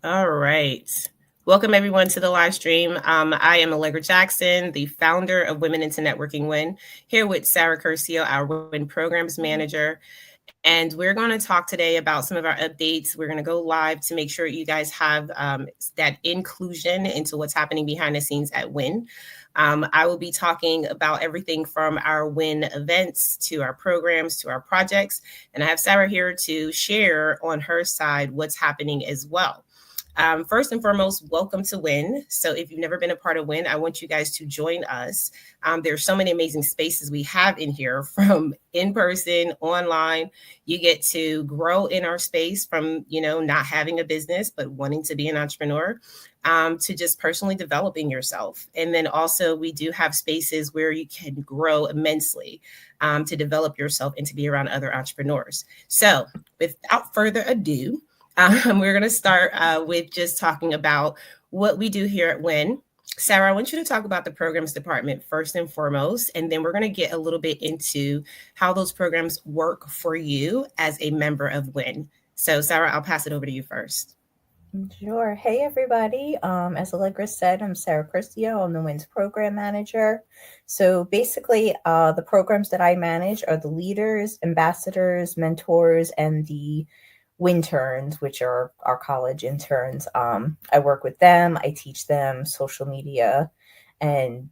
All right. Welcome everyone to the live stream. I am Allegra Jackson, the founder of Women into Networking Win, here with Sarah Curcio, our Win Programs Manager. And we're going to talk today about some of our updates. We're going to go live to make sure you guys have that inclusion into what's happening behind the scenes at WIN. I will be talking about everything from our WIN events to our programs to our projects. And I have Sarah here to share on her side what's happening as well. First and foremost, welcome to WIN. So if you've never been a part of WIN, I want you guys to join us. There's so many amazing spaces we have in here, from in person, online. You get to grow in our space from, not having a business, but wanting to be an entrepreneur, to just personally developing yourself. And then also we do have spaces where you can grow immensely, to develop yourself and to be around other entrepreneurs. So without further ado, we're going to start with just talking about what we do here at WIN. Sarah, I want you to talk about the programs department first and foremost, and then we're going to get a little bit into how those programs work for you as a member of WIN. So Sarah, I'll pass it over to you first. Sure. Hey, everybody. As Allegra said, I'm Sarah Curcio. I'm the WIN's program manager. So basically, the programs that I manage are the leaders, ambassadors, mentors, and the Winterns, which are our college interns. I work with them. I teach them social media, and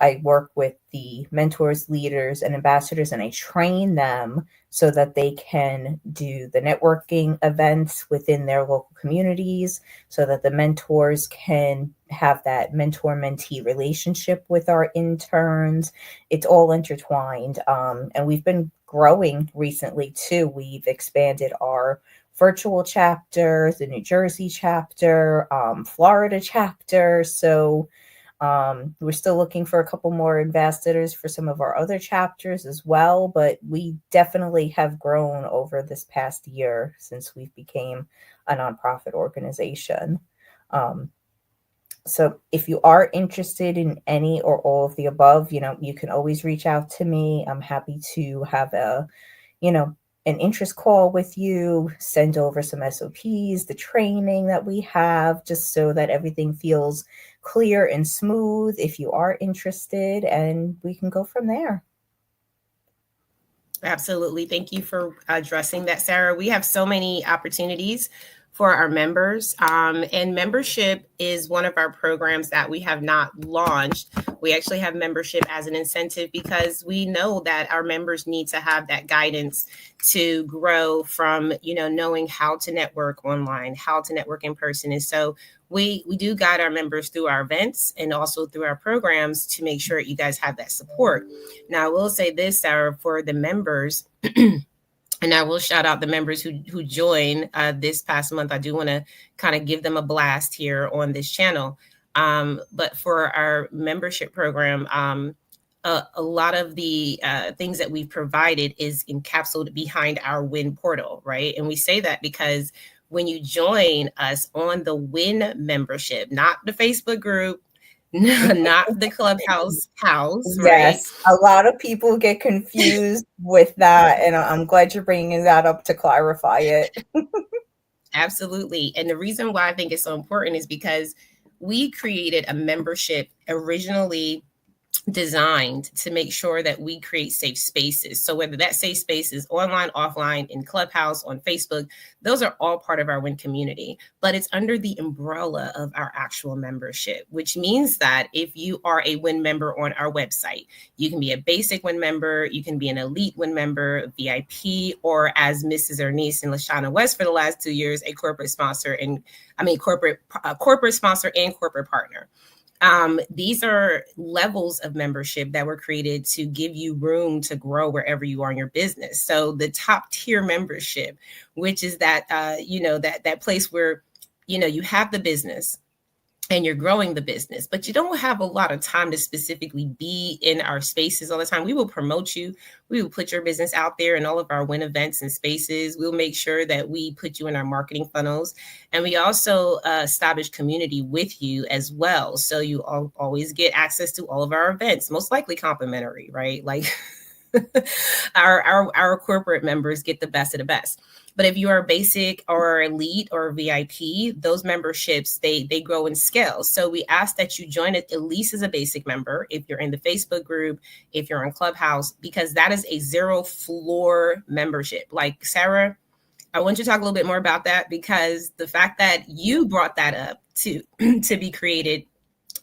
I work with the mentors, leaders, and ambassadors, and I train them so that they can do the networking events within their local communities, so that the mentors can have that mentor-mentee relationship with our interns. It's all intertwined, and we've been growing recently too. We've expanded our virtual chapter, the New Jersey chapter, Florida chapter. So we're still looking for a couple more ambassadors for some of our other chapters as well, but we definitely have grown over this past year since we've became a nonprofit organization. So if you are interested in any or all of the above, you can always reach out to me. I'm happy to have an interest call with you, send over some SOPs, the training that we have, just so that everything feels clear and smooth if you are interested, and we can go from there. Absolutely. Thank you for addressing that, Sarah. We have so many opportunities for our members. And membership is one of our programs that we have not launched. We actually have membership as an incentive because we know that our members need to have that guidance to grow from, knowing how to network online, how to network in person. And so we do guide our members through our events and also through our programs to make sure you guys have that support. Now, I will say this, Sarah, for the members, and I will shout out the members who joined this past month. I do want to kind of give them a blast here on this channel. But for our membership program, a lot of the things that we've provided is encapsulated behind our WIN portal, right? And we say that because when you join us on the WIN membership, not the Facebook group, not the Clubhouse house, right? Yes, a lot of people get confused with that, and I'm glad you're bringing that up to clarify it. Absolutely. And the reason why I think it's so important is because we created a membership originally designed to make sure that we create safe spaces. So whether that safe space is online, offline, in Clubhouse, on Facebook, those are all part of our WIN community, but it's under the umbrella of our actual membership, which means that if you are a WIN member on our website, you can be a basic WIN member, you can be an elite WIN member, VIP, or as Mrs. Ernest and Lashana West for the last 2 years, a corporate sponsor and corporate sponsor and corporate partner. These are levels of membership that were created to give you room to grow wherever you are in your business. So the top tier membership, which is that, that place where, you have the business and you're growing the business, but you don't have a lot of time to specifically be in our spaces all the time. We will promote you. We will put your business out there in all of our WIN events and spaces. We'll make sure that we put you in our marketing funnels. And we also establish community with you as well. So you always get access to all of our events, most likely complimentary, right? Like our corporate members get the best of the best. But if you are basic or elite or VIP, those memberships they grow in scale. So we ask that you join it at least as a basic member if you're in the Facebook group, if you're on Clubhouse, because that is a zero floor membership. Like Sarah, I want you to talk a little bit more about that, because the fact that you brought that up to to be created,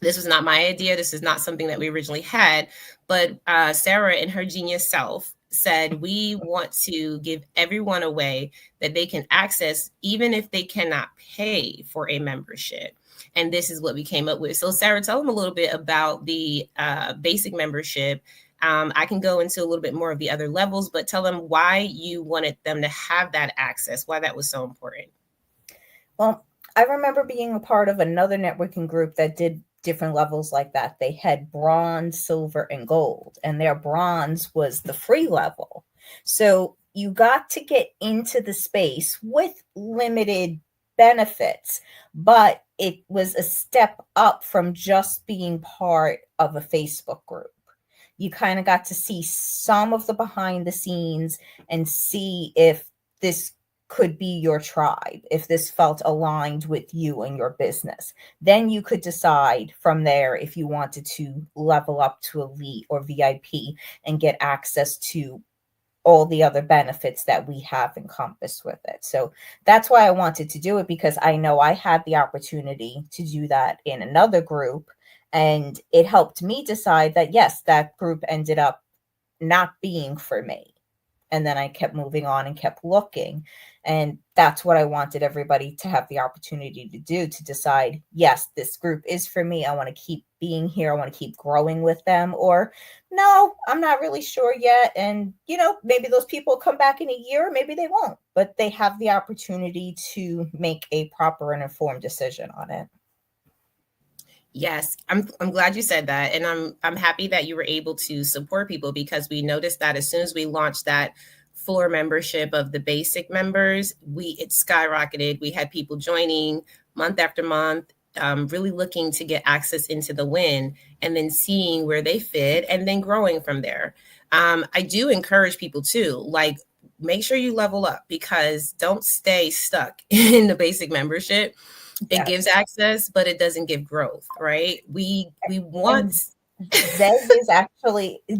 this was not my idea. This is not something that we originally had, but Sarah, in her genius self, said we want to give everyone a way that they can access, even if they cannot pay for a membership. And this is what we came up with. So, Sarah, tell them a little bit about the basic membership. I can go into a little bit more of the other levels, but tell them why you wanted them to have that access, why that was so important. Well, I remember being a part of another networking group that did different levels like that. They had bronze, silver, and gold, and their bronze was the free level. So you got to get into the space with limited benefits, but it was a step up from just being part of a Facebook group. You kind of got to see some of the behind the scenes and see if this could be your tribe, if this felt aligned with you and your business. Then you could decide from there if you wanted to level up to elite or VIP and get access to all the other benefits that we have encompassed with it. So that's why I wanted to do it, because I know I had the opportunity to do that in another group, and it helped me decide that yes, that group ended up not being for me. And then I kept moving on and kept looking. And that's what I wanted everybody to have the opportunity to do, to decide, yes, this group is for me. I want to keep being here. I want to keep growing with them. Or no, I'm not really sure yet. And, maybe those people come back in a year, maybe they won't, but they have the opportunity to make a proper and informed decision on it. Yes, I'm glad you said that, and I'm happy that you were able to support people, because we noticed that as soon as we launched that floor membership of the basic members, it skyrocketed. We had people joining month after month, really looking to get access into the win, and then seeing where they fit, and then growing from there. I do encourage people too, like, make sure you level up, because don't stay stuck in the basic membership. It gives Yes. access, but it doesn't give growth, right? We want. And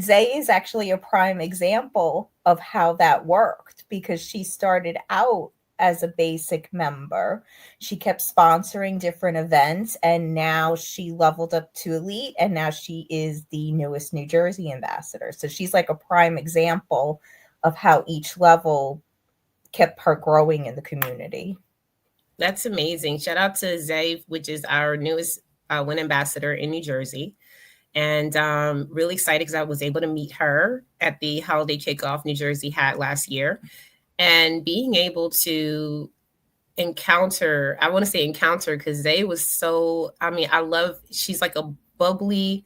Zay is actually a prime example of how that worked, because she started out as a basic member. She kept sponsoring different events, and now she leveled up to elite, and now she is the newest New Jersey ambassador. So she's like a prime example of how each level kept her growing in the community. That's amazing. Shout out to Zay, which is our newest Win ambassador in New Jersey. And really excited because I was able to meet her at the holiday kickoff New Jersey had last year. And being able to encounter, I want to say encounter, because Zay was so, she's like a bubbly,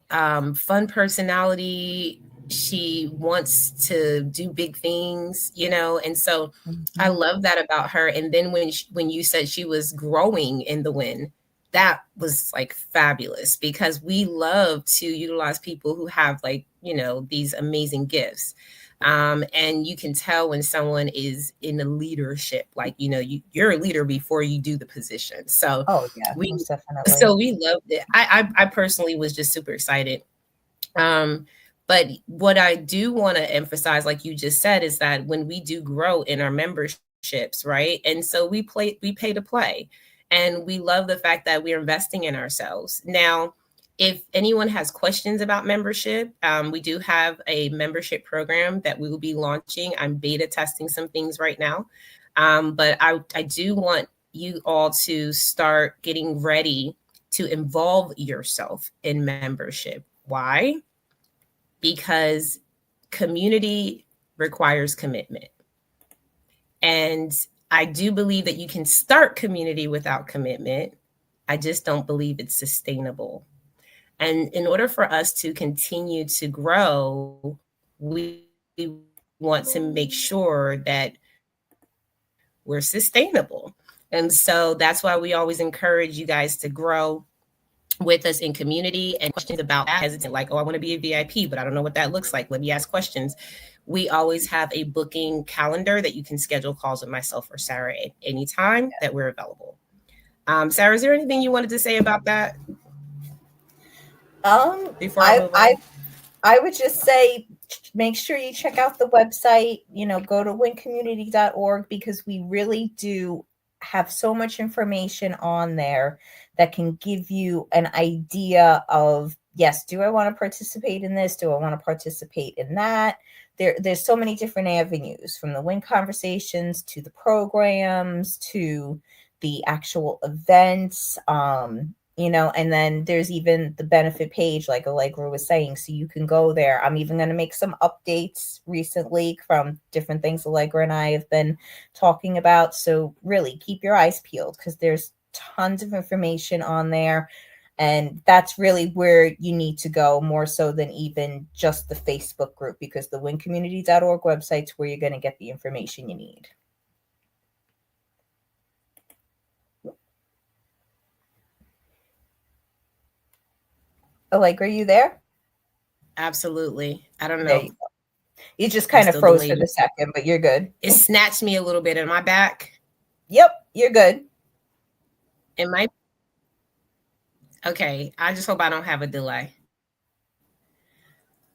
fun personality. She wants to do big things, and so I Mhm. love that about her. And then when you said she was growing in the win, that was like fabulous, because we love to utilize people who have, like, these amazing gifts. And you can tell when someone is in a leadership, like, you're a leader before you do the position. So Oh, yeah, we most definitely. so we loved it. I personally was just super excited. Um, but what I do want to emphasize, like you just said, is that when we do grow in our memberships, right? And so we pay to play. And we love the fact that we're investing in ourselves. Now, if anyone has questions about membership, we do have a membership program that we will be launching. I'm beta testing some things right now. But I do want you all to start getting ready to involve yourself in membership. Why? Because community requires commitment. And I do believe that you can start community without commitment. I just don't believe it's sustainable. And in order for us to continue to grow, we want to make sure that we're sustainable. And so that's why we always encourage you guys to grow. with us in community and questions about that, hesitant, like, oh, I want to be a VIP, but I don't know what that looks like. Let me ask questions. We always have a booking calendar that you can schedule calls with myself or Sarah at any time that we're available. Sarah, is there anything you wanted to say about that Um, before I I move I on? I would just say make sure you check out the website, go to wincommunity.org because we really do have so much information on there that can give you an idea of, yes, do I want to participate in this? Do I want to participate in that? There's so many different avenues, from the win conversations to the programs to the actual events. And then there's even the benefit page, like Allegra was saying, so you can go there. I'm even going to make some updates recently from different things Allegra and I have been talking about. So really keep your eyes peeled because there's tons of information on there. And that's really where you need to go, more so than even just the Facebook group, because the wincommunity.org website's where you're going to get the information you need. Allegra, are you there? Absolutely. I don't There know. you go. You just I'm kind of still froze for delayed. the second, but you're good. It snatched me a little bit. Am I back? Yep, you're good. Am I? Okay. I just hope I don't have a delay.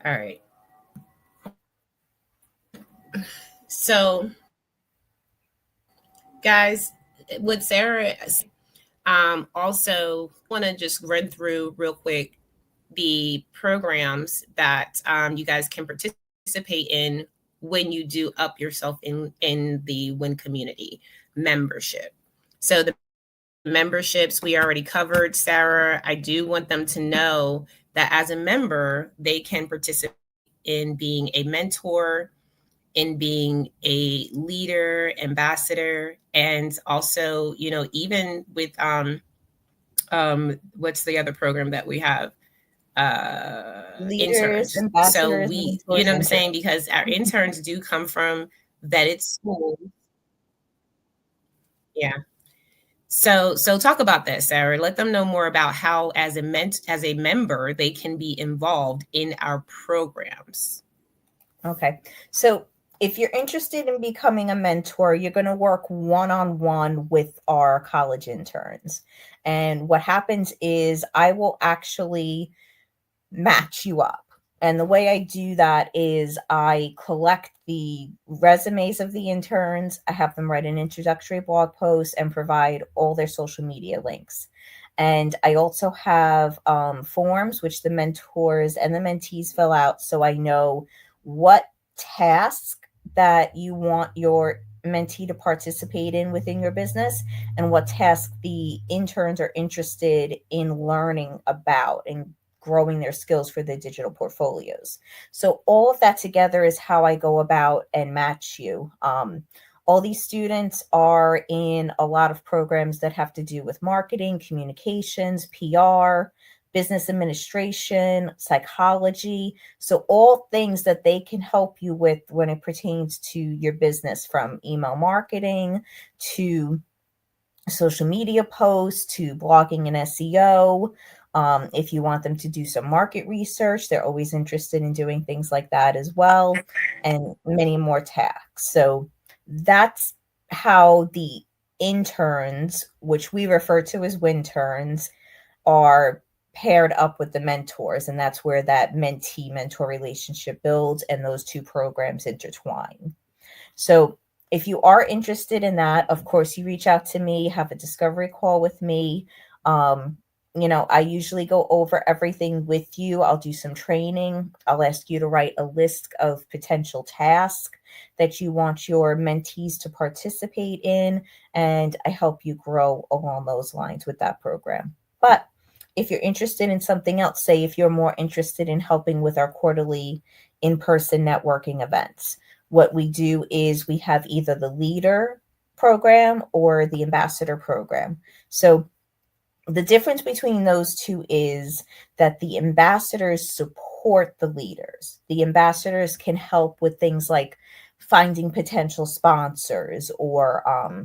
All right. So, guys, with Sarah, also want to just run through real quick the programs that you guys can participate in when you do up yourself in the Win community membership. So the memberships we already covered, Sarah. I do want them to know that as a member, they can participate in being a mentor, in being a leader, ambassador, and also, even with what's the other program that we have? Leaders, Interns. So ambassadors, we, you mentors, know what I'm interns. saying? Because our interns do come from vetted schools. Yeah. So talk about that, Sarah. Let them know more about how, as a member, they can be involved in our programs. Okay. So if you're interested in becoming a mentor, you're going to work one-on-one with our college interns. And what happens is I will actually match you up. And the way I do that is I collect the resumes of the interns, I have them write an introductory blog post and provide all their social media links. And I also have forms which the mentors and the mentees fill out, so I know what task that you want your mentee to participate in within your business and what task the interns are interested in learning about and growing their skills for their digital portfolios. So all of that together is how I go about and match you. All these students are in a lot of programs that have to do with marketing, communications, PR, business administration, psychology. So all things that they can help you with when it pertains to your business, from email marketing to social media posts to blogging and SEO. If you want them to do some market research, they're always interested in doing things like that as well, and many more tasks. So that's how the interns, which we refer to as winterns, are paired up with the mentors. And that's where that mentee mentor relationship builds and those two programs intertwine. So if you are interested in that, of course, you reach out to me, have a discovery call with me. Um, I usually go over everything with you. I'll do some training. I'll ask you to write a list of potential tasks that you want your mentees to participate in, and I help you grow along those lines with that program. But if you're interested in something else, say if you're more interested in helping with our quarterly in-person networking events, what we do is we have either the leader program or the ambassador program. So the difference between those two is that the ambassadors support the leaders. The ambassadors can help with things like finding potential sponsors or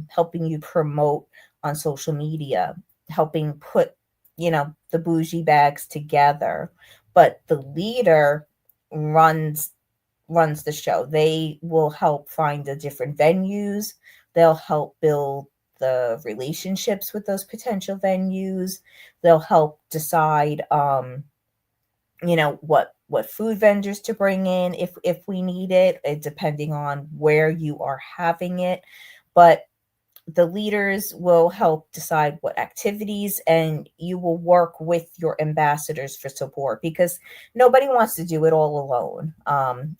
helping you promote on social media, helping put the bougie bags together, but the leader runs runs the show. They will help find the different venues. They'll help build the relationships with those potential venues. They'll help decide what food vendors to bring in if we need it, depending on where you are having it. But the leaders will help decide what activities, and you will work with your ambassadors for support, because nobody wants to do it all alone.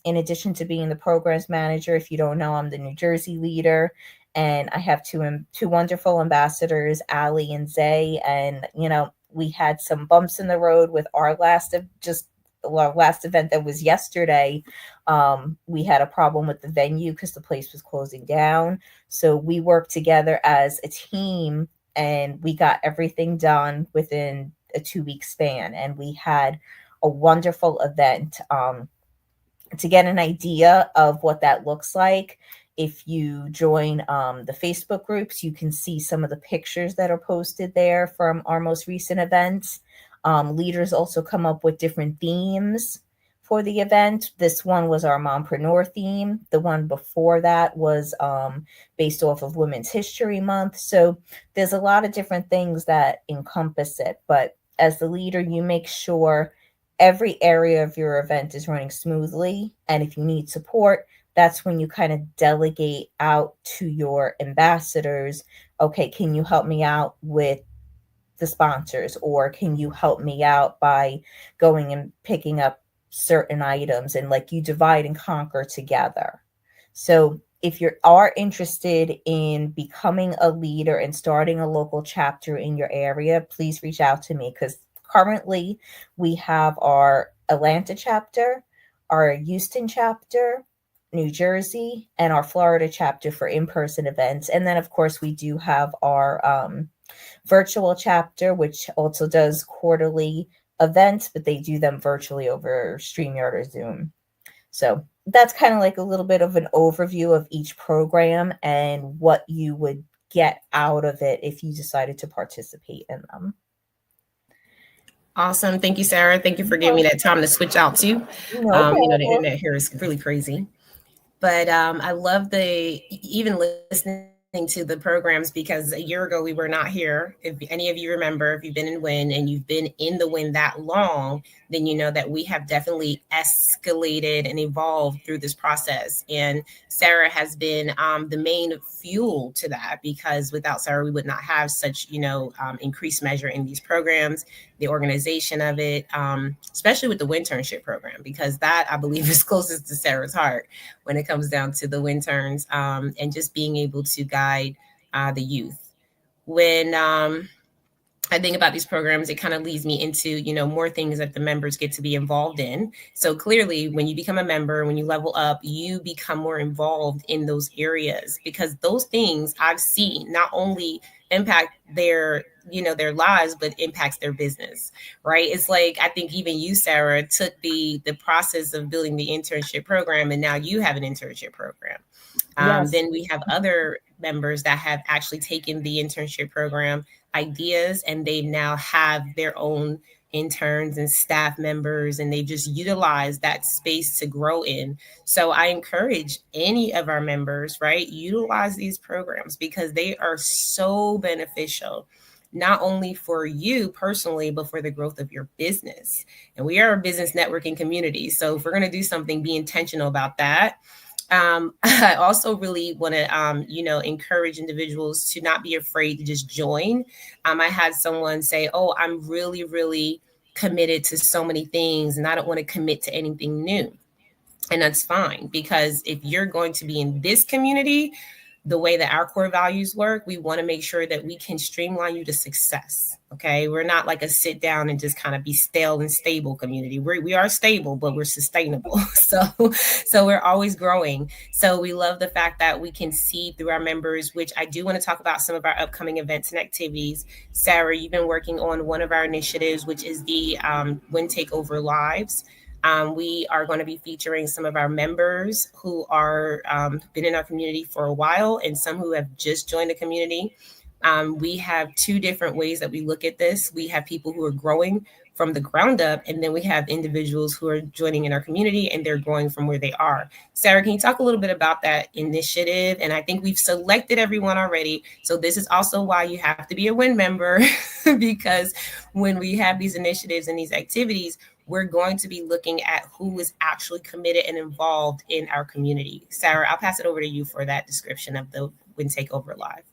In addition to being the programs manager, if you don't know, I'm the New Jersey leader, and I have two wonderful ambassadors, Ali and Zay. And we had some bumps in the road with our last event that was yesterday. We had a problem with the venue because the place was closing down. So we worked together as a team, and we got everything done within a 2 week span. And we had a wonderful event. To get an idea of what that looks like, if you join the Facebook groups, you can see some of the pictures that are posted there from our most recent events. Leaders also come up with different themes for the event. This one was our mompreneur theme. The one before that was based off of Women's History Month. So there's a lot of different things that encompass it. But as the leader, you make sure every area of your event is running smoothly. And if you need support, that's when you kind of delegate out to your ambassadors. Okay, can you help me out with the sponsors, or can you help me out by going and picking up certain items, and like you divide and conquer together. So if you are interested in becoming a leader and starting a local chapter in your area, please reach out to me, because currently we have our Atlanta chapter, our Houston chapter, New Jersey, and our Florida chapter for in-person events. And then of course we do have our virtual chapter, which also does quarterly events, but they do them virtually over StreamYard or Zoom. So that's kind of like a little bit of an overview of each program and what you would get out of it if you decided to participate in them. Awesome. Thank you, Sarah. Thank you for giving me that time to switch out too. No The problem. internet here is really crazy. But I love even listening to the programs, because a year ago we were not here. If any of you remember, if you've been in WIN and you've been in the WIN that long, then you know that we have definitely escalated and evolved through this process. And Sarah has been the main fuel to that, because without Sarah, we would not have such, increased measure in these programs, the organization of it, especially with the WINternship program, because that I believe is closest to Sarah's heart when it comes down to the WINterns, and just being able to guide the youth. When I think about these programs, it kind of leads me into, more things that the members get to be involved in. So clearly, when you become a member, when you level up, you become more involved in those areas, because those things I've seen not only impact their lives, but impacts their business, right? It's like, I think even you, Sarah, took the process of building the internship program, and now you have an internship program. Yes. Then we have other members that have actually taken the internship program ideas, and they now have their own interns and staff members, and they just utilize that space to grow in. So I encourage any of our members, right, utilize these programs, because they are so beneficial, not only for you personally, but for the growth of your business. And we are a business networking community, so if we're going to do something, be intentional about that. I also really want to, encourage individuals to not be afraid to just join. I had someone say, "Oh, I'm really, really committed to so many things, and I don't want to commit to anything new." And that's fine, because if you're going to be in this community, the way that our core values work, we want to make sure that we can streamline you to success. Okay. We're not like a sit down and just kind of be stale and stable community. We are stable, but we're sustainable. So we're always growing. So we love the fact that we can see through our members, which I do want to talk about some of our upcoming events and activities. Sarah, you've been working on one of our initiatives, which is the WIN Takeover Lives. We are going to be featuring some of our members who are been in our community for a while, and some who have just joined the community. We have two different ways that we look at this. We have people who are growing from the ground up, and then we have individuals who are joining in our community and they're growing from where they are. Sarah, can you talk a little bit about that initiative? And I think we've selected everyone already. So this is also why you have to be a WIN member because when we have these initiatives and these activities, we're going to be looking at who is actually committed and involved in our community. Sarah, I'll pass it over to you for that description of the WIN Takeover Live.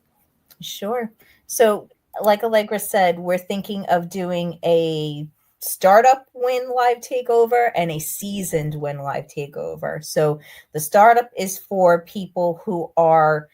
Sure. So, like Allegra said, we're thinking of doing a startup win live takeover and a seasoned win live takeover. So, the startup is for people who are,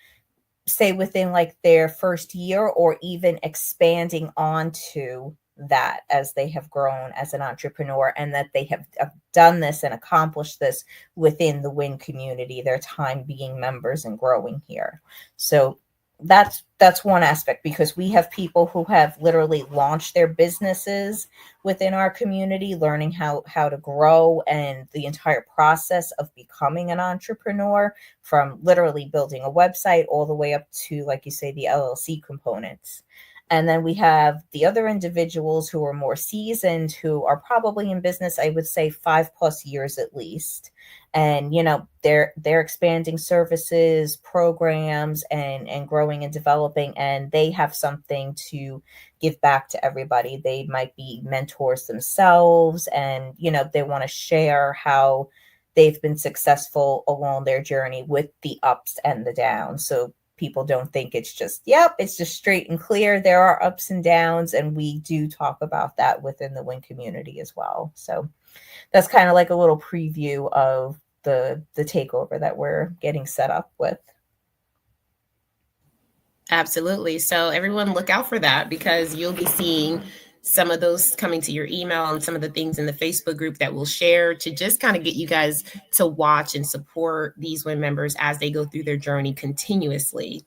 say, within like their first year or even expanding onto that as they have grown as an entrepreneur and that they have done this and accomplished this within the WIN community, their time being members and growing here. So that's one aspect, because we have people who have literally launched their businesses within our community, learning how to grow and the entire process of becoming an entrepreneur, from literally building a website all the way up to, like you say, the LLC components. And then we have the other individuals who are more seasoned, who are probably in business, I would say 5+ years at least. And they're expanding services, programs, and growing and developing, and they have something to give back to everybody. They might be mentors themselves, and they want to share how they've been successful along their journey with the ups and the downs. So people don't think it's just, yep, it's just straight and clear. There are ups and downs, and we do talk about that within the WIN community as well. So that's kind of like a little preview of the takeover that we're getting set up with. Absolutely. So everyone look out for that, because you'll be seeing some of those coming to your email and some of the things in the Facebook group that we'll share to just kind of get you guys to watch and support these WIN members as they go through their journey continuously.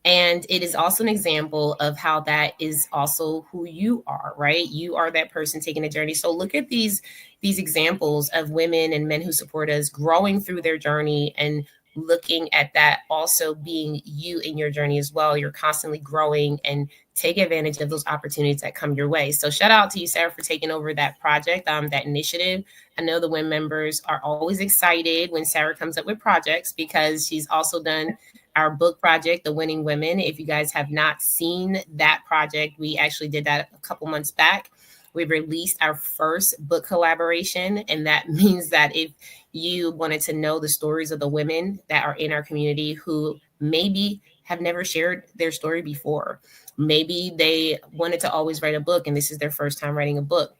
And it is also an example of how that is also who you are, right? You are that person taking a journey. So look at these examples of women and men who support us growing through their journey, and looking at that also being you in your journey as well. You're constantly growing, and take advantage of those opportunities that come your way. So shout out to you, Sarah, for taking over that project, that initiative. I know the WIN members are always excited when Sarah comes up with projects, because she's also done our book project, The Winning Women. If you guys have not seen that project, we actually did that a couple months back. We released our first book collaboration, and that means that if you wanted to know the stories of the women that are in our community who maybe have never shared their story before, maybe they wanted to always write a book and this is their first time writing a book,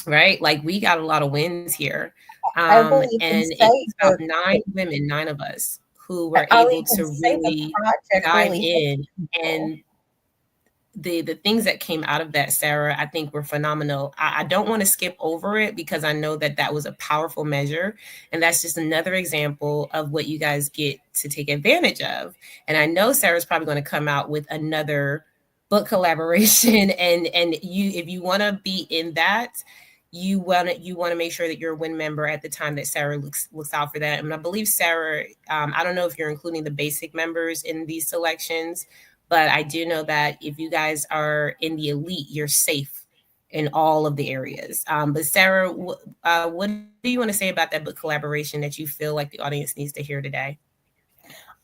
right? Like, we got a lot of wins here. I will even And say it's about 9 women, 9 of us, who were I'll able even to say the really project dive really helped in. people. And the things that came out of that, Sarah, I think were phenomenal. I don't want to skip over it, because I know that that was a powerful measure, and that's just another example of what you guys get to take advantage of. And I know Sarah's probably going to come out with another book collaboration, and you, if you want to be in that, you want to make sure that you're a WIN member at the time that Sarah looks out for that. And I believe Sarah, I don't know if you're including the basic members in these selections, but I do know that if you guys are in the elite, you're safe in all of the areas. But Sarah, what do you want to say about that book collaboration that you feel like the audience needs to hear today?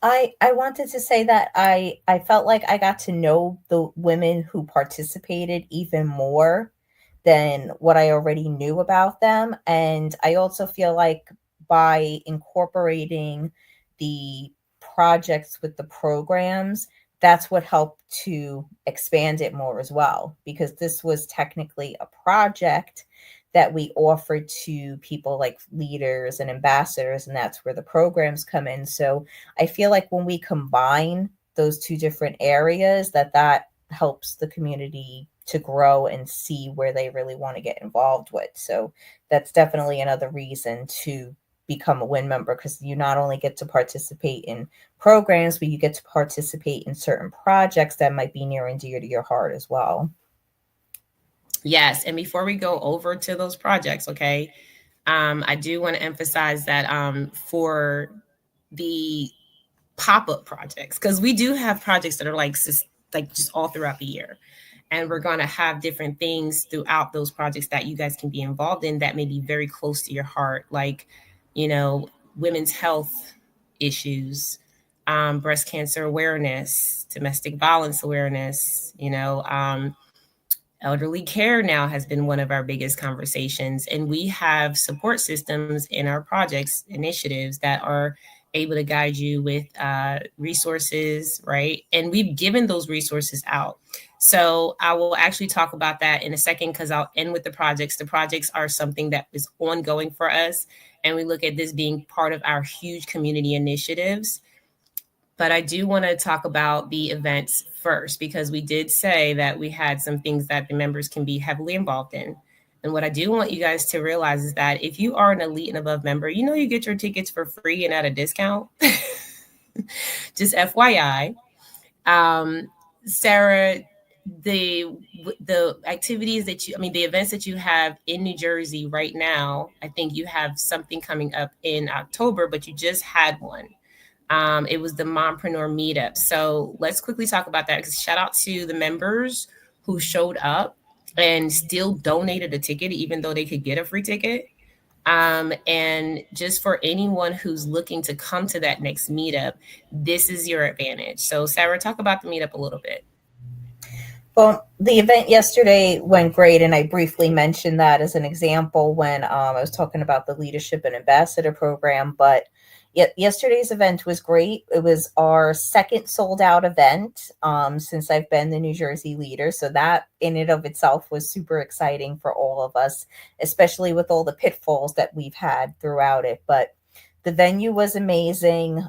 I wanted to say that I felt like I got to know the women who participated even more than what I already knew about them. And I also feel like by incorporating the projects with the programs, that's what helped to expand it more as well, because this was technically a project that we offered to people like leaders and ambassadors, and that's where the programs come in. So I feel like when we combine those two different areas, that helps the community to grow and see where they really want to get involved with. So that's definitely another reason to become a WIN member, because you not only get to participate in programs, but you get to participate in certain projects that might be near and dear to your heart as well. Yes. And before we go over to those projects, okay, I do want to emphasize that for the pop-up projects, because we do have projects that are like like just all throughout the year. And we're going to have different things throughout those projects that you guys can be involved in that may be very close to your heart, like, you know, women's health issues, breast cancer awareness, domestic violence awareness, elderly care now has been one of our biggest conversations. And we have support systems in our projects initiatives that are able to guide you with resources, right? And we've given those resources out. So I will actually talk about that in a second because I'll end with the projects. The projects are something that is ongoing for us. And we look at this being part of our huge community initiatives. But I do want to talk about the events first because we did say that we had some things that the members can be heavily involved in. And what I do want you guys to realize is that if you are an elite and above member, you get your tickets for free and at a discount. Just FYI. Sarah, the the activities that the events that you have in New Jersey right now, I think you have something coming up in October, but you just had one. It was the Mompreneur meetup. So let's quickly talk about that because shout out to the members who showed up and still donated a ticket, even though they could get a free ticket. And just for anyone who's looking to come to that next meetup, this is your advantage. So, Sarah, talk about the meetup a little bit. Well, the event yesterday went great, and I briefly mentioned that as an example when I was talking about the leadership and ambassador program. But yesterday's event was great. It was our second sold out event since I've been the New Jersey leader. So that in and of itself was super exciting for all of us, especially with all the pitfalls that we've had throughout it. But the venue was amazing.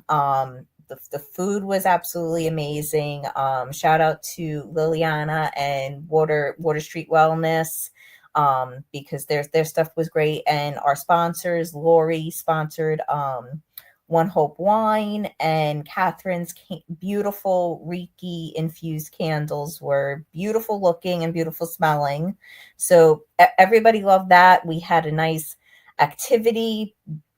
The food was absolutely amazing. Shout out to Liliana and Water Street Wellness because their stuff was great. And our sponsors, Lori sponsored One Hope Wine, and Catherine's beautiful Reiki infused candles were beautiful looking and beautiful smelling. So everybody loved that. We had a nice activity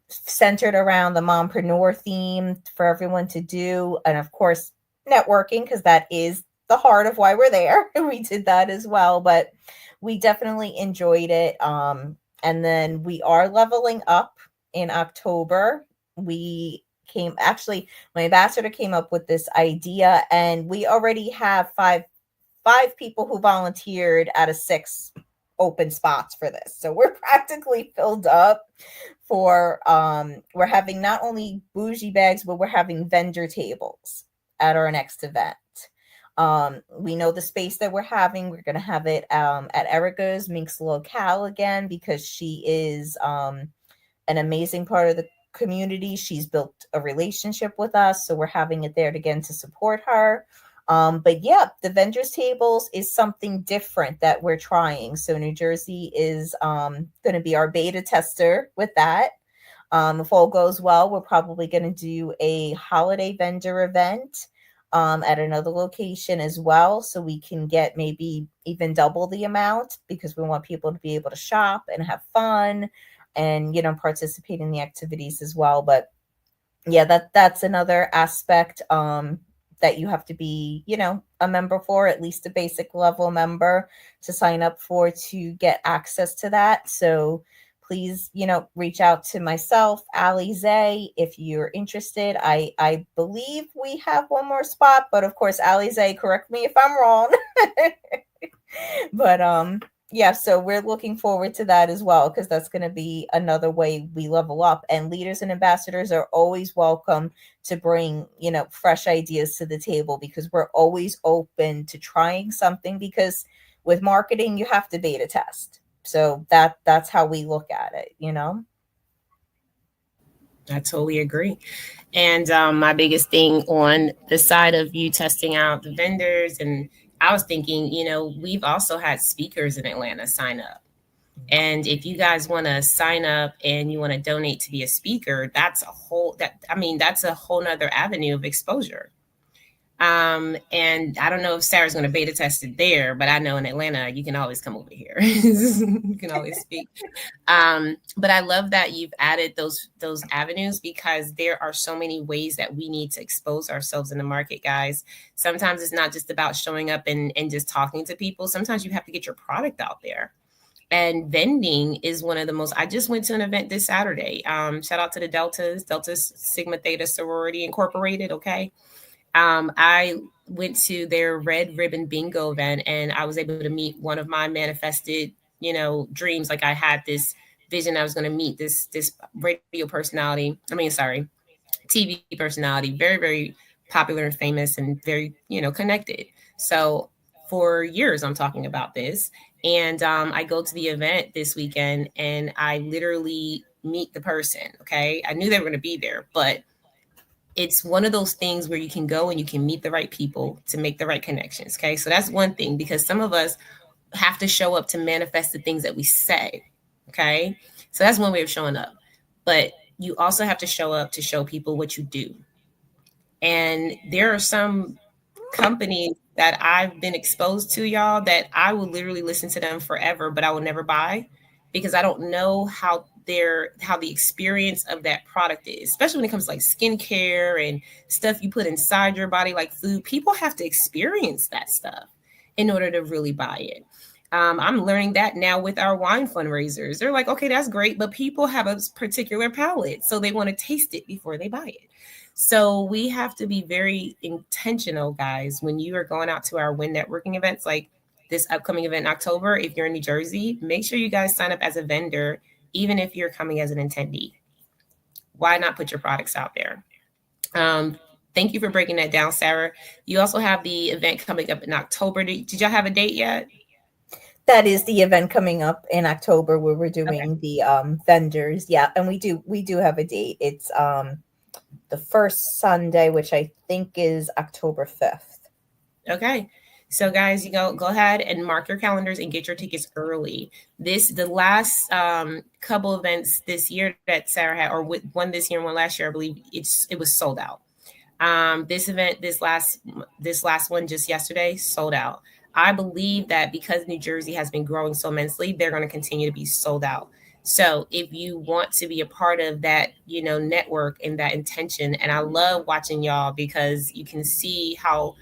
centered around the mompreneur theme for everyone to do. And of course, networking, because that is the heart of why we're there. We did that as well, but we definitely enjoyed it. And then we are leveling up in October. My ambassador came up with this idea, and we already have five people who volunteered out of 6 open spots for this. So we're practically filled up for we're having not only bougie bags, but we're having vendor tables at our next event. We know the space that we're having. We're going to have it at Erica's Minx Locale again because she is an amazing part of the community. She's built a relationship with us, so we're having it there again to support her. But yeah, the vendors tables is something different that we're trying. So New Jersey is going to be our beta tester with that. If all goes well, we're probably going to do a holiday vendor event at another location as well. So we can get maybe even double the amount because we want people to be able to shop and have fun and, participate in the activities as well. But yeah, that's another aspect that you have to be, a member for, at least a basic level member to sign up for to get access to that. So please, reach out to myself, Ali Zay, if you're interested. I believe we have one more spot, but of course, Ali Zay, correct me if I'm wrong. But yeah, so we're looking forward to that as well, because that's going to be another way we level up. And leaders and ambassadors are always welcome to bring, fresh ideas to the table, because we're always open to trying something, because with marketing, you have to beta test. So that's how we look at it, I totally agree. And my biggest thing on the side of you testing out the vendors, and I was thinking, we've also had speakers in Atlanta sign up. And if you guys want to sign up and you want to donate to be a speaker, that's a whole nother avenue of exposure. And I don't know if Sarah's going to beta test it there, but I know in Atlanta, you can always come over here. You can always speak. But I love that you've added those avenues, because there are so many ways that we need to expose ourselves in the market, guys. Sometimes it's not just about showing up and just talking to people. Sometimes you have to get your product out there. And vending is one of the most. I just went to an event this Saturday. Shout out to the Delta Sigma Theta Sorority Incorporated. Okay, I went to their red ribbon bingo event, and I was able to meet one of my manifested, dreams. Like, I had this vision I was going to meet this radio personality. I mean, sorry, TV personality, very, very popular and famous and very, connected. So for years, I'm talking about this. And I go to the event this weekend and I literally meet the person. Okay. I knew they were going to be there, but it's one of those things where you can go and you can meet the right people to make the right connections. Okay. So that's one thing, because some of us have to show up to manifest the things that we say. Okay. So that's one way of showing up. But you also have to show up to show people what you do. And there are some companies that I've been exposed to, y'all, that I will literally listen to them forever, but I will never buy, because I don't know how the experience of that product is, especially when it comes to like skincare and stuff you put inside your body, like food. People have to experience that stuff in order to really buy it. I'm learning that now with our wine fundraisers. They're like, okay, that's great, but people have a particular palate, so they want to taste it before they buy it. So we have to be very intentional, guys, when you are going out to our Win networking events, like this upcoming event in October. If you're in New Jersey, make sure you guys sign up as a vendor, even if you're coming as an attendee. Why not put your products out there? Thank you for breaking that down, Sarah. You also have the event coming up in October. Did y'all have a date yet? That is the event coming up in October where we're Okay. doing the vendors. Yeah, and we do have a date. It's the first Sunday, which I think is October 5th. Okay. So guys, you go ahead and mark your calendars and get your tickets early. The last couple events this year that Sarah had, or one this year and one last year, I believe it was sold out. This event, this last one just yesterday, sold out. I believe that because New Jersey has been growing so immensely, they're going to continue to be sold out. So if you want to be a part of that, network and that intention, and I love watching y'all, because you can see how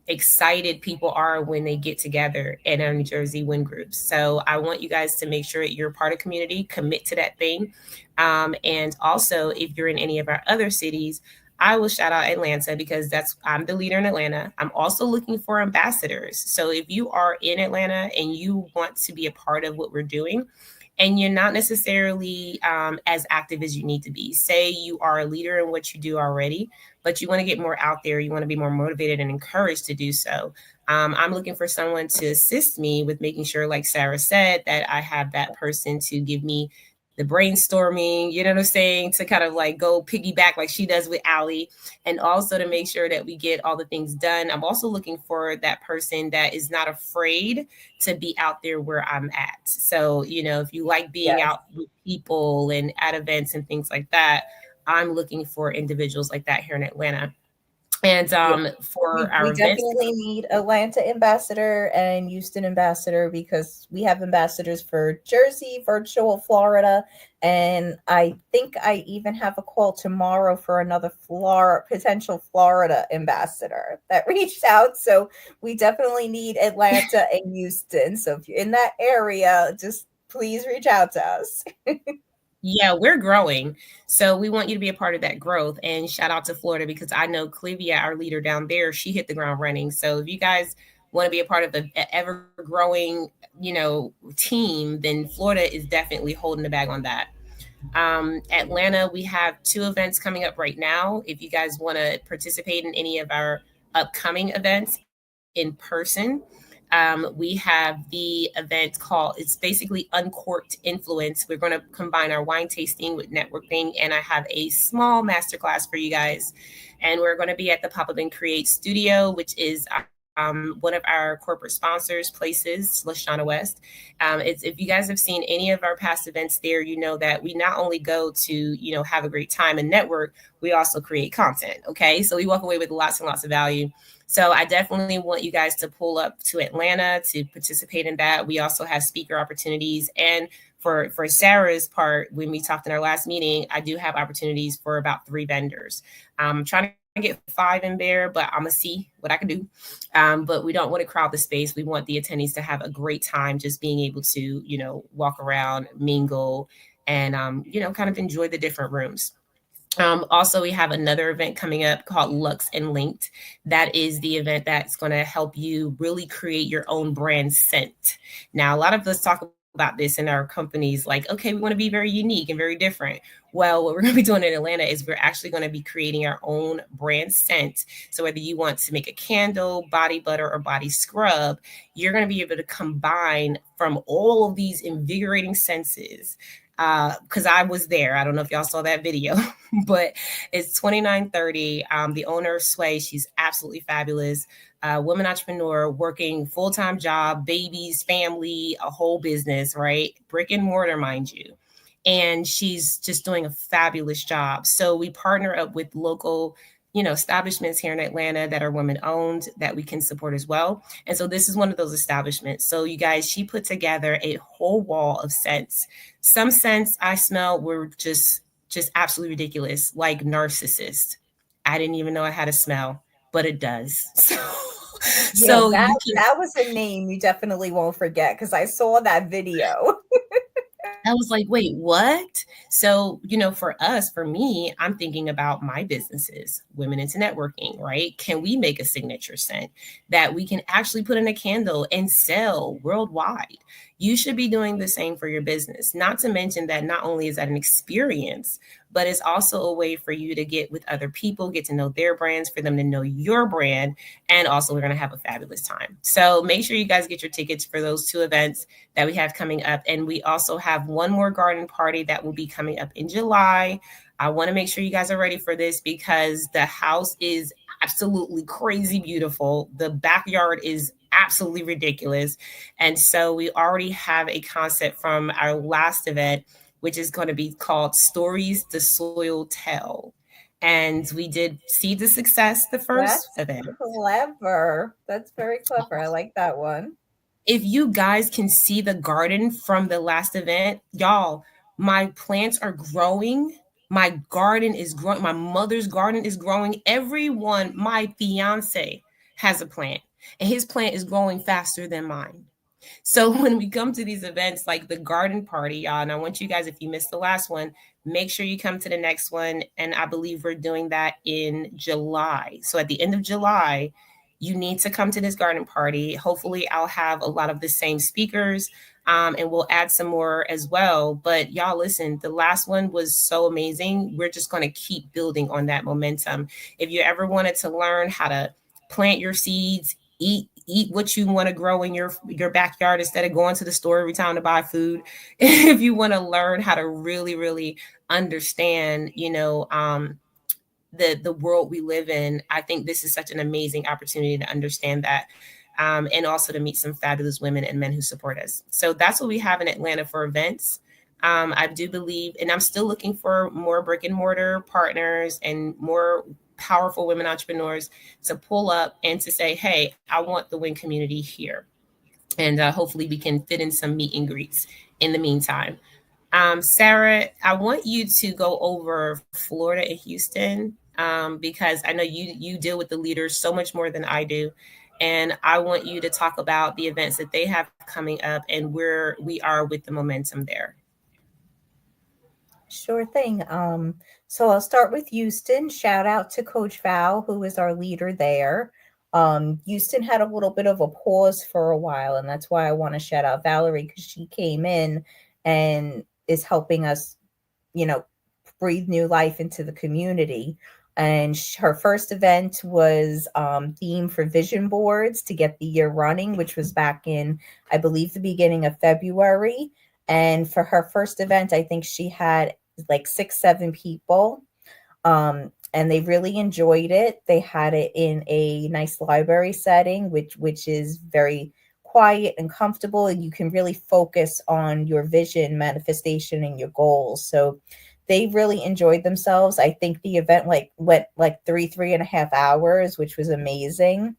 excited people are when they get together in our New Jersey Win groups. So I want you guys to make sure that you're part of community, commit to that thing. And also, if you're in any of our other cities, I will shout out Atlanta, because I'm the leader in Atlanta. I'm also looking for ambassadors. So if you are in Atlanta and you want to be a part of what we're doing, and you're not necessarily as active as you need to be, say you are a leader in what you do already, but you want to get more out there, you want to be more motivated and encouraged to do so. I'm looking for someone to assist me with making sure, like Sarah said, that I have that person to give me the brainstorming, you know what I'm saying, to kind of like go piggyback like she does with Allie, and also to make sure that we get all the things done. I'm also looking for that person that is not afraid to be out there where I'm at. So, if you like being Yes. out with people and at events and things like that, I'm looking for individuals like that here in Atlanta. And Yeah. for We our events, definitely need Atlanta ambassador and Houston ambassador, because we have ambassadors for Jersey, virtual Florida, and I think I even have a call tomorrow for another potential Florida ambassador that reached out. So we definitely need Atlanta and Houston. So if you're in that area, just please reach out to us. yeah, we're growing. So we want you to be a part of that growth. And shout out to Florida, because I know Clivia, our leader down there, she hit the ground running. So if you guys want to be a part of an ever growing, team, then Florida is definitely holding the bag on that. Atlanta, we have 2 events coming up right now. If you guys want to participate in any of our upcoming events in person, we have the event called, it's basically Uncorked Influence. We're going to combine our wine tasting with networking, and I have a small masterclass for you guys. And we're going to be at the Pop Up and Create Studio, which is one of our corporate sponsors, Places, Lashana West. If you guys have seen any of our past events there, you know that we not only go to, have a great time and network, we also create content. Okay. So we walk away with lots and lots of value. So I definitely want you guys to pull up to Atlanta to participate in that. We also have speaker opportunities. And for Sarah's part, when we talked in our last meeting, I do have opportunities for about 3 vendors. I'm trying to get 5 in there, but I'm gonna see what I can do. But we don't want to crowd the space. We want the attendees to have a great time just being able to, walk around, mingle, and kind of enjoy the different rooms. Also, we have another event coming up called Lux and Linked. That is the event that's going to help you really create your own brand scent. Now, a lot of us talk about this in our companies like, okay, we want to be very unique and very different. Well, what we're going to be doing in Atlanta is we're actually going to be creating our own brand scent. So, whether you want to make a candle, body butter, or body scrub, you're going to be able to combine from all of these invigorating senses because I was there. I don't know if y'all saw that video, but it's 2930. The owner of Sway, she's absolutely fabulous. Woman entrepreneur, working full-time job, babies, family, a whole business, right? Brick and mortar, mind you. And she's just doing a fabulous job. So we partner up with local establishments here in Atlanta that are women owned that we can support as well. And so this is one of those establishments. So you guys, she put together a whole wall of scents. Some scents I smell were just absolutely ridiculous, like narcissist. I didn't even know I had a smell, but it does. Yeah, So that you can that was a name you definitely won't forget because I saw that video. I was like, wait, what? So, for us, for me, I'm thinking about my businesses, Women into Networking, right? Can we make a signature scent that we can actually put in a candle and sell worldwide? You should be doing the same for your business. Not to mention that not only is that an experience, but it's also a way for you to get with other people, get to know their brands, for them to know your brand. And also, we're going to have a fabulous time. So make sure you guys get your tickets for those 2 events that we have coming up. And we also have one more garden party that will be coming up in July. I want to make sure you guys are ready for this because the house is absolutely crazy beautiful. The backyard is absolutely ridiculous. And so we already have a concept from our last event, which is going to be called Stories the Soil Tell. And we did see the success the first That's event. clever. That's very clever. I like that one. If you guys can see the garden from the last event, y'all, my plants are growing. My garden is growing. My mother's garden is growing. Everyone, my fiance has a plant, and his plant is growing faster than mine. So when we come to these events like the garden party, y'all, and I want you guys, if you missed the last one, make sure you come to the next one. And I believe we're doing that in July. So at the end of July, you need to come to this garden party. Hopefully, I'll have a lot of the same speakers, and we'll add some more as well. But y'all, listen, the last one was so amazing. We're just going to keep building on that momentum. If you ever wanted to learn how to plant your seeds, eat what you want to grow in your backyard instead of going to the store every time to buy food. If you want to learn how to really understand, the world we live in, I think this is such an amazing opportunity to understand that. And also to meet some fabulous women and men who support us. So that's what we have in Atlanta for events. I do believe, and I'm still looking for more brick and mortar partners and more powerful women entrepreneurs to pull up and to say, hey, I want the WIN community here. And hopefully we can fit in some meet and greets in the meantime. Sarah, I want you to go over Florida and Houston because I know you deal with the leaders so much more than I do. And I want you to talk about the events that they have coming up and where we are with the momentum there. Sure thing. So I'll start with Houston. Shout out to Coach Val, who is our leader there. Houston had a little bit of a pause for a while, and that's why I want to shout out Valerie because she came in and is helping us, you know, breathe new life into the community. And her first event was theme for vision boards to get the year running, which was back in, I believe, the beginning of February. And for her first event, I think she had like 6, 7 people. And they really enjoyed it. They had it in a nice library setting, which is very quiet and comfortable, and you can really focus on your vision, manifestation, and your goals. So they really enjoyed themselves. I think the event went like 3.5 hours, which was amazing.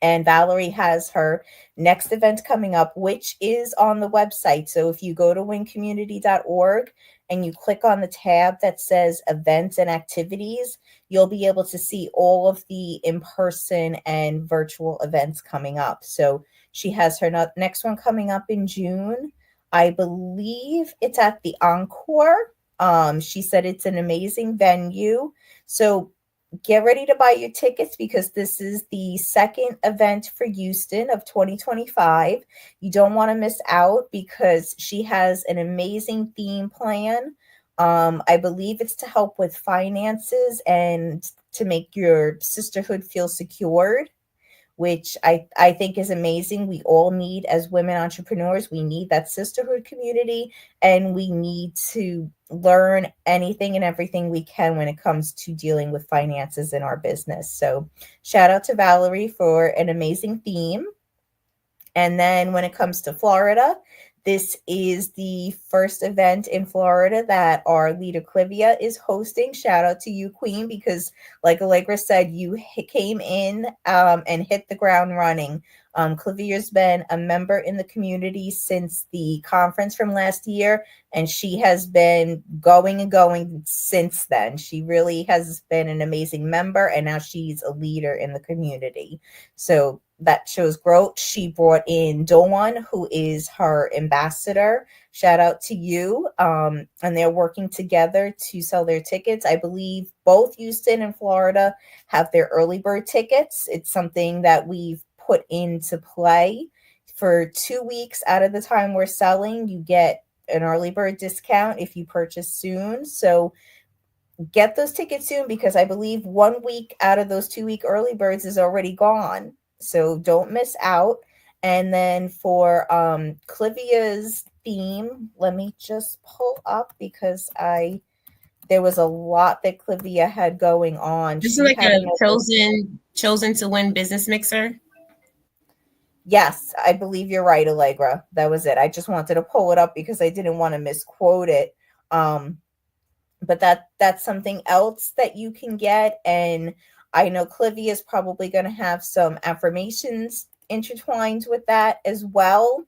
And Valerie has her next event coming up, which is on the website. So if you go to wincommunity.org and you click on the tab that says events and activities, you'll be able to see all of the in-person and virtual events coming up. So she has her next one coming up in June. I believe it's at the Encore. She said it's an amazing venue. So get ready to buy your tickets because this is the second event for Houston of 2025. You don't want to miss out because she has an amazing theme plan. I believe it's to help with finances and to make your sisterhood feel secured, which I think is amazing. We all need, as women entrepreneurs, we need that sisterhood community, and we need to learn anything and everything we can when it comes to dealing with finances in our business. So shout out to Valerie for an amazing theme. And then when it comes to Florida, this is the first event in Florida that our leader Clivia is hosting. Shout out to you, Queen, because like Allegra said, you came in and hit the ground running. Clivia's been a member in the community since the conference from last year, and she has been going and going since then. She really has been an amazing member, and now she's a leader in the community. So that shows growth. She brought in Dawn, who is her ambassador. Shout out to you. And they're working together to sell their tickets. I believe both Houston and Florida have their early bird tickets. It's something that we've put into play. For 2 weeks out of the time we're selling, you get an early bird discount if you purchase soon. So get those tickets soon because I believe 1 week out of those 2 week early birds is already gone. So don't miss out. And then for Clivia's theme, let me just pull up because there was a lot that Clivia had going on. This is She like had a another. chosen to win business mixer. Yes, I believe you're right, Allegra. That was it. I just wanted to pull it up because I didn't want to misquote it. But that's something else that you can get. And I know Clivia is probably going to have some affirmations intertwined with that as well.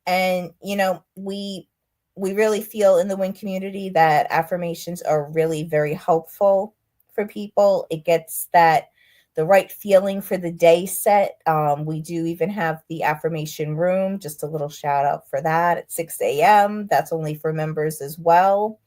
And we really feel in the Win community that affirmations are really very helpful for people. It gets that the right feeling for the day set. We do even have the affirmation room, just a little shout out for that at 6 a.m. That's only for members as well.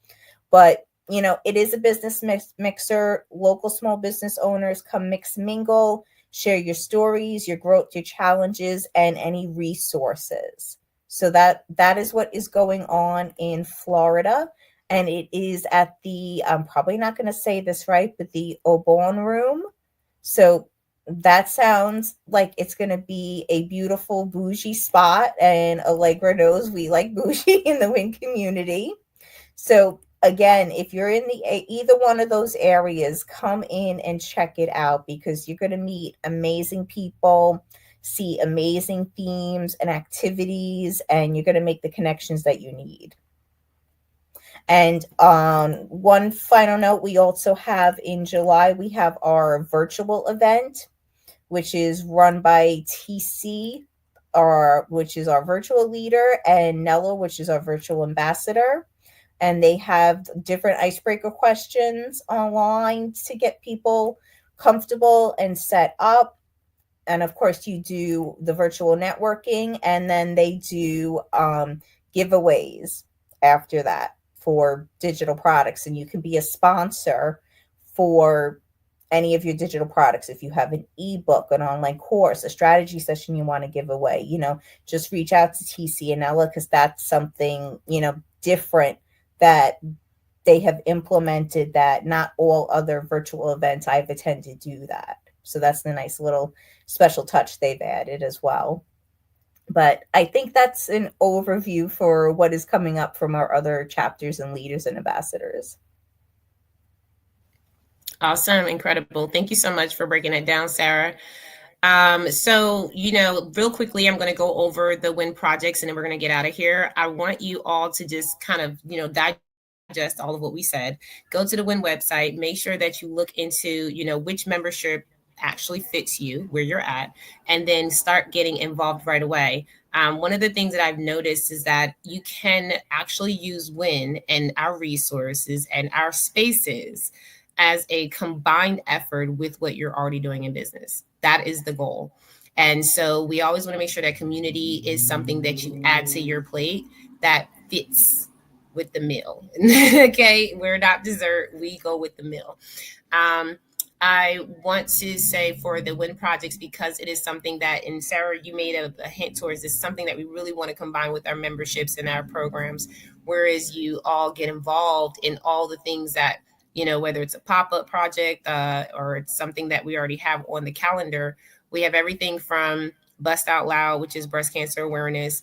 But it is a business mixer. Local small business owners come mix mingle, share your stories, your growth, your challenges, and any resources. So that is what is going on in Florida. And it is at the, I'm probably not going to say this right, but the Aubon Room. So that sounds like it's going to be a beautiful bougie spot. And Allegra knows we like bougie in the Win community. So again, if you're in either one of those areas, come in and check it out because you're going to meet amazing people, see amazing themes and activities, and you're going to make the connections that you need. And on one final note, we also have in July, we have our virtual event, which is run by TC, which is our virtual leader, and Nella, which is our virtual ambassador. And they have different icebreaker questions online to get people comfortable and set up. And of course, you do the virtual networking, and then they do giveaways after that for digital products. And you can be a sponsor for any of your digital products. If you have an ebook, an online course, a strategy session you want to give away, just reach out to TC and Ella because that's something, different that they have implemented that not all other virtual events I've attended do that. So that's the nice little special touch they've added as well. But I think that's an overview for what is coming up from our other chapters and leaders and ambassadors. Awesome, incredible. Thank you so much for breaking it down, Sarah. So, real quickly, I'm going to go over the WIN projects and then we're going to get out of here. I want you all to just kind of, digest all of what we said. Go to the WIN website, make sure that you look into, which membership actually fits you where you're at, and then start getting involved right away. One of the things that I've noticed is that you can actually use WIN and our resources and our spaces as a combined effort with what you're already doing in business. That is the goal. And so we always want to make sure that community is something that you add to your plate that fits with the meal. Okay, we're not dessert, we go with the meal. Um, I want to say for the WIN projects, because it is something that, and Sarah, you made a hint towards this, something that we really want to combine with our memberships and our programs, whereas you all get involved in all the things that, whether it's a pop-up project or it's something that we already have on the calendar. We have everything from Bust Out Loud, which is breast cancer awareness.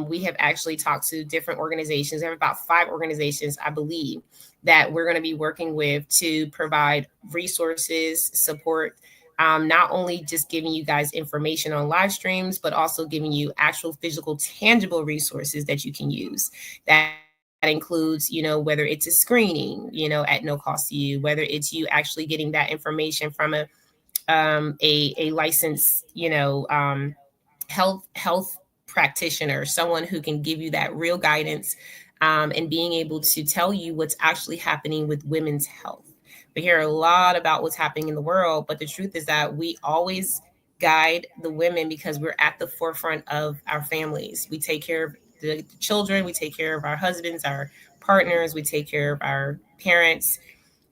We have actually talked to different organizations. We have about 5 organizations, I believe, that we're going to be working with to provide resources, support, not only just giving you guys information on live streams, but also giving you actual physical, tangible resources that you can use. That includes, whether it's a screening, at no cost to you, whether it's you actually getting that information from a licensed, health practitioner, someone who can give you that real guidance, and being able to tell you what's actually happening with women's health. We hear a lot about what's happening in the world, but the truth is that we always guide the women because we're at the forefront of our families. We take care of the children, we take care of our husbands, our partners, we take care of our parents.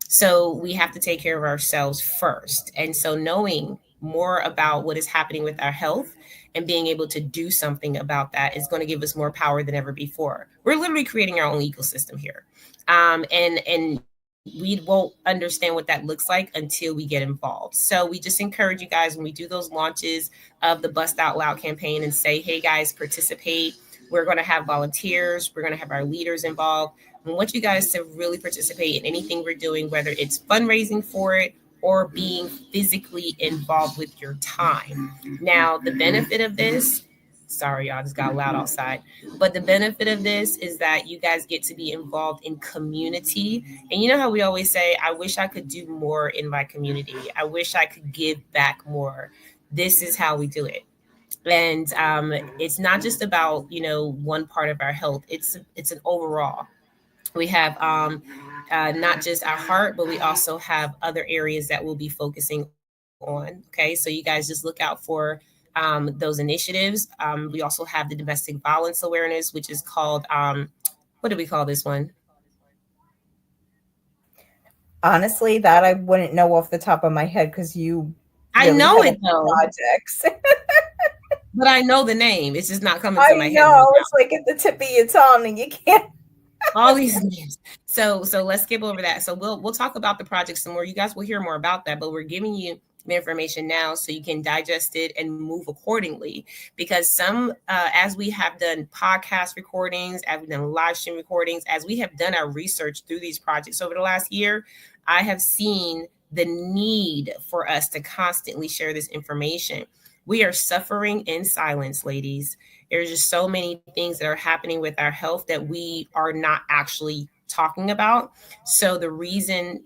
So we have to take care of ourselves first. And so knowing more about what is happening with our health and being able to do something about that is going to give us more power than ever before. We're literally creating our own ecosystem here. And we won't understand what that looks like until we get involved. So we just encourage you guys when we do those launches of the Bust Out Loud campaign and say, hey guys, participate. We're going to have volunteers. We're going to have our leaders involved. We want you guys to really participate in anything we're doing, whether it's fundraising for it or being physically involved with your time. Now, the benefit of this, sorry, y'all, just got loud outside. But the benefit of this is that you guys get to be involved in community. And you know how we always say, I wish I could do more in my community. I wish I could give back more. This is how we do it. And it's not just about, one part of our health. It's an overall. We have not just our heart, but we also have other areas that we'll be focusing on. Okay, so you guys just look out for those initiatives. We also have the domestic violence awareness, which is called, what do we call this one? Honestly, that I wouldn't know off the top of my head because you I really know have it though, projects. but I know the name. It's just not coming to I my head right know now. it's like at the tip of your tongue, and you can't. All these names. So let's skip over that. So we'll talk about the project some more. You guys will hear more about that, but we're giving you the information now so you can digest it and move accordingly. Because as we have done podcast recordings, as we've done live stream recordings, as we have done our research through these projects over the last year, I have seen the need for us to constantly share this information. We are suffering in silence, ladies. There's just so many things that are happening with our health that we are not actually talking about. So the reason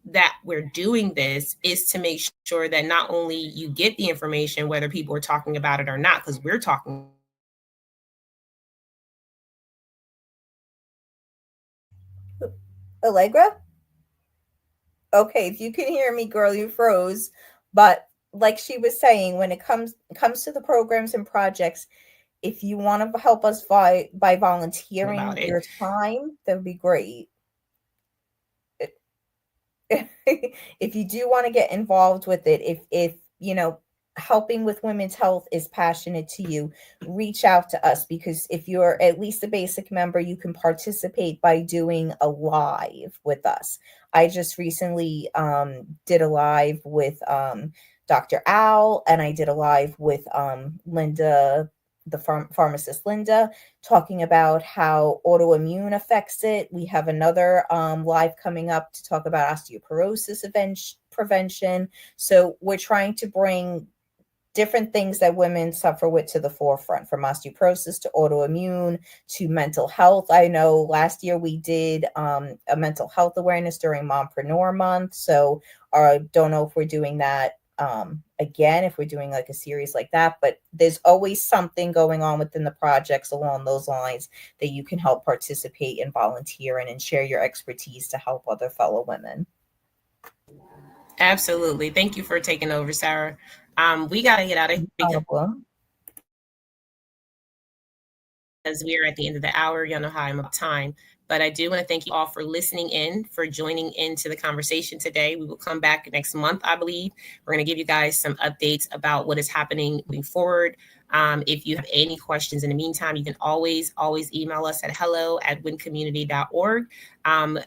that we're doing this is to make sure that not only you get the information, whether people are talking about it or not, because we're talking about it, but you also get the information so that you can make informed decisions. Allegra? Okay, if you can hear me, girl, you froze. But like she was saying, when it comes to the programs and projects, if you want to help us by volunteering About your it. time, that would be great. If you do want to get involved with it, if helping with women's health is passionate to you, reach out to us, because if you're at least a basic member, you can participate by doing a live with us. I just recently did a live with Dr. Al, and I did a live with Linda, the pharmacist Linda, talking about how autoimmune affects it. We have another live coming up to talk about osteoporosis prevention. So we're trying to bring different things that women suffer with to the forefront, from osteoporosis to autoimmune to mental health. I know last year we did a mental health awareness during Mompreneur Month. So I don't know if we're doing that again if we're doing like a series like that, but there's always something going on within the projects along those lines that you can help participate and volunteer in and share your expertise to help other fellow women. Absolutely. Thank you for taking over, Sarah. We got to get out of here because Problem. we are at the end of the hour. Y'all know how I'm about time. But I do want to thank you all for listening in, for joining into the conversation today. We will come back next month, I believe. We're going to give you guys some updates about what is happening moving forward. If you have any questions in the meantime, you can always email us at hello@wincommunity.org.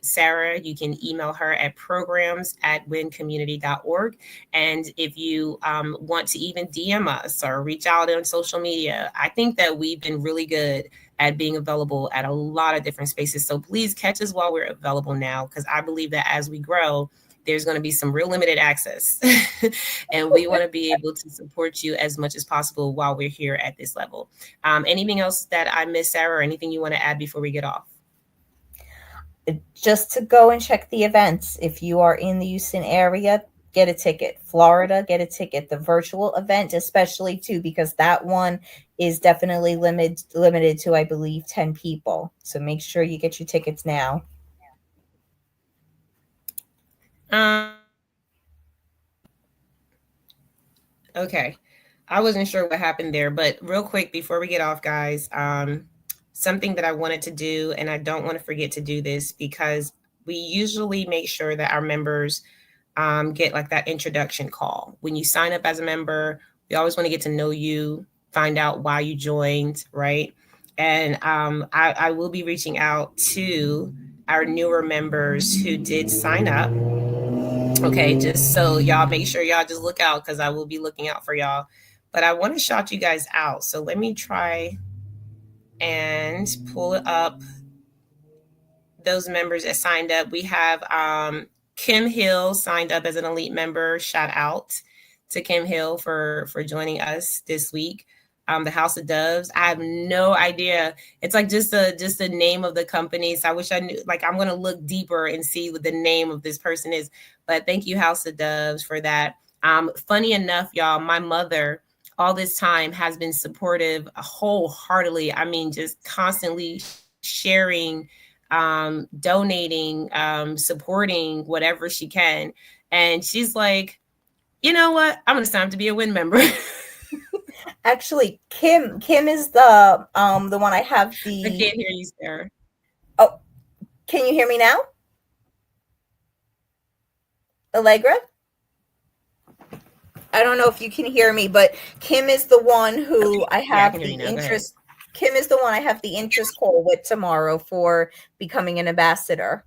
Sarah, you can email her at programs@wincommunity.org. And if you want to even DM us or reach out on social media, I think that we've been really good at being available at a lot of different spaces. So please catch us while we're available now, because I believe that as we grow, there's going to be some real limited access. And we want to be able to support you as much as possible while we're here at this level. Anything else that I missed, Sarah, or anything you want to add before we get off? Just to go and check the events. If you are in the Houston area, get a ticket. Florida, get a ticket. The virtual event, especially too, because that one is definitely limited to, I believe, 10 people. So make sure you get your tickets now. Okay. I wasn't sure what happened there, but real quick before we get off, guys, something that I wanted to do, and I don't want to forget to do this because we usually make sure that our members get like that introduction call. When you sign up as a member, we always want to get to know you, find out why you joined, right? And I will be reaching out to our newer members who did sign up. Okay, just so y'all make sure y'all just look out because I will be looking out for y'all. But I want to shout you guys out. So let me try and pull it up. Those members that signed up. We have Kim Hill signed up as an elite member. Shout out to Kim Hill for joining us this week. The House of Doves. I have no idea. It's like just the name of the company. So I wish I knew. Like I'm gonna look deeper and see what the name of this person is. But thank you, House of Doves, for that. Funny enough, y'all, my mother all this time has been supportive wholeheartedly. I mean, just constantly sharing, donating, supporting whatever she can. And she's like, you know what? I'm gonna sign up to be a WIN member. Actually, Kim is the one I have I the. can't hear you, Sarah. Oh, can you hear me now? Allegra? I don't know if you can hear me, but Kim is the one who I Yeah, I have can hear the you now. Go ahead. interest. Kim is the one I have the interest call with tomorrow for becoming an ambassador.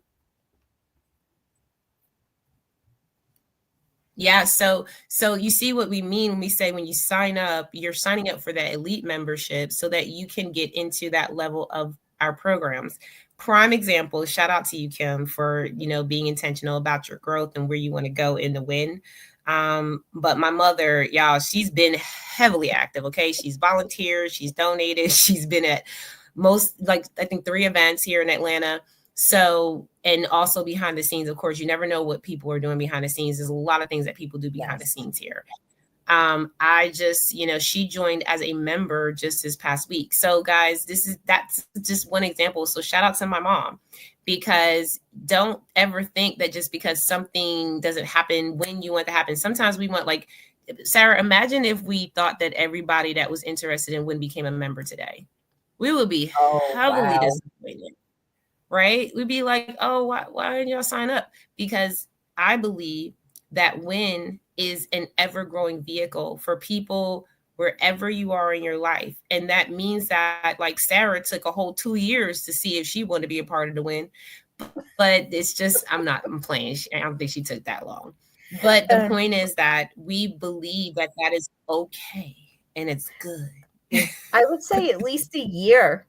Yeah, so you see what we mean when we say when you sign up, you're signing up for that elite membership so that you can get into that level of our programs. Prime example, shout out to you, Kim, for being intentional about your growth and where you want to go in the WIN. But my mother, y'all, she's been heavily active. Okay, she's volunteered, she's donated, she's been at most, like I think 3 events here in Atlanta. So, and also behind the scenes, of course, you never know what people are doing behind the scenes. There's a lot of things that people do behind the scenes here. I just, she joined as a member just this past week. So guys, that's just one example. So shout out to my mom, because don't ever think that just because something doesn't happen when you want to happen. Sometimes we want, like, Sarah, imagine if we thought that everybody that was interested in WIN became a member today. We would be Oh, heavily wow. disappointed, right? We'd be like, oh, why didn't y'all sign up? Because I believe that WIN is an ever-growing vehicle for people wherever you are in your life. And that means that, like, Sarah took a whole 2 years to see if she wanted to be a part of the WIN. But it's just, I'm playing. I don't think she took that long. But the point is that we believe that that is okay and it's good. I would say at least a year.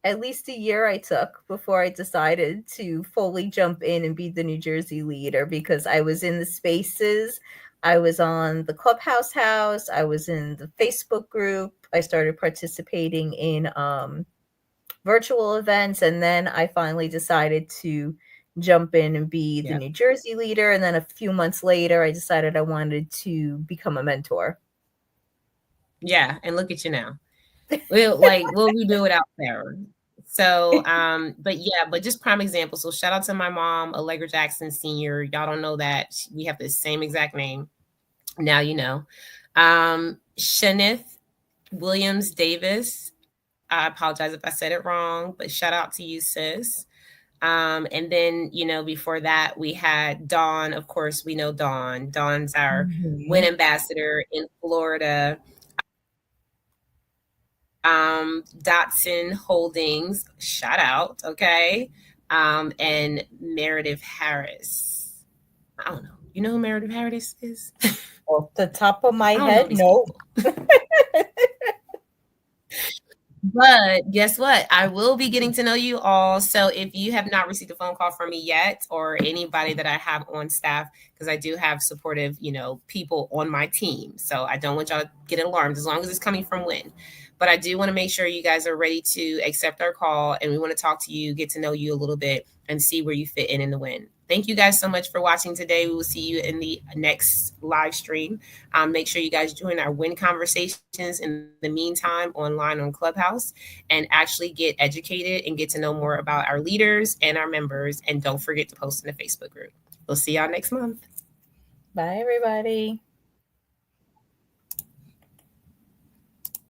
At least a year I took before I decided to fully jump in and be the New Jersey leader, because I was in the spaces. I was on the Clubhouse house. I was in the Facebook group. I started participating in virtual events. And then I finally decided to jump in and be the Yep. New Jersey leader. And then a few months later, I decided I wanted to become a mentor. Yeah, and look at you now. We'll redo it out there. So, but yeah, but just prime example. So shout out to my mom, Allegra Jackson Sr. Y'all don't know that we have the same exact name. Now you know. Shanith Williams Davis. I apologize if I said it wrong, but shout out to you, sis. And then, before that, we had Dawn. Of course, we know Dawn. Dawn's our WIN Mhm. ambassador in Florida. Dotson Holdings, shout out, okay? And Meredith Harris. I don't know. You know who Meredith Harris is? Off the top of my I don't know head, these no. people. But guess what? I will be getting to know you all. So if you have not received a phone call from me yet, or anybody that I have on staff, because I do have supportive, people on my team. So I don't want y'all to get alarmed as long as it's coming from WIN. But I do want to make sure you guys are ready to accept our call, and we want to talk to you, get to know you a little bit, and see where you fit in the WIN. Thank you guys so much for watching today. We will see you in the next live stream. Make sure you guys join our WIN conversations in the meantime online on Clubhouse, and actually get educated and get to know more about our leaders and our members. And don't forget to post in the Facebook group. We'll see y'all next month. Bye, everybody.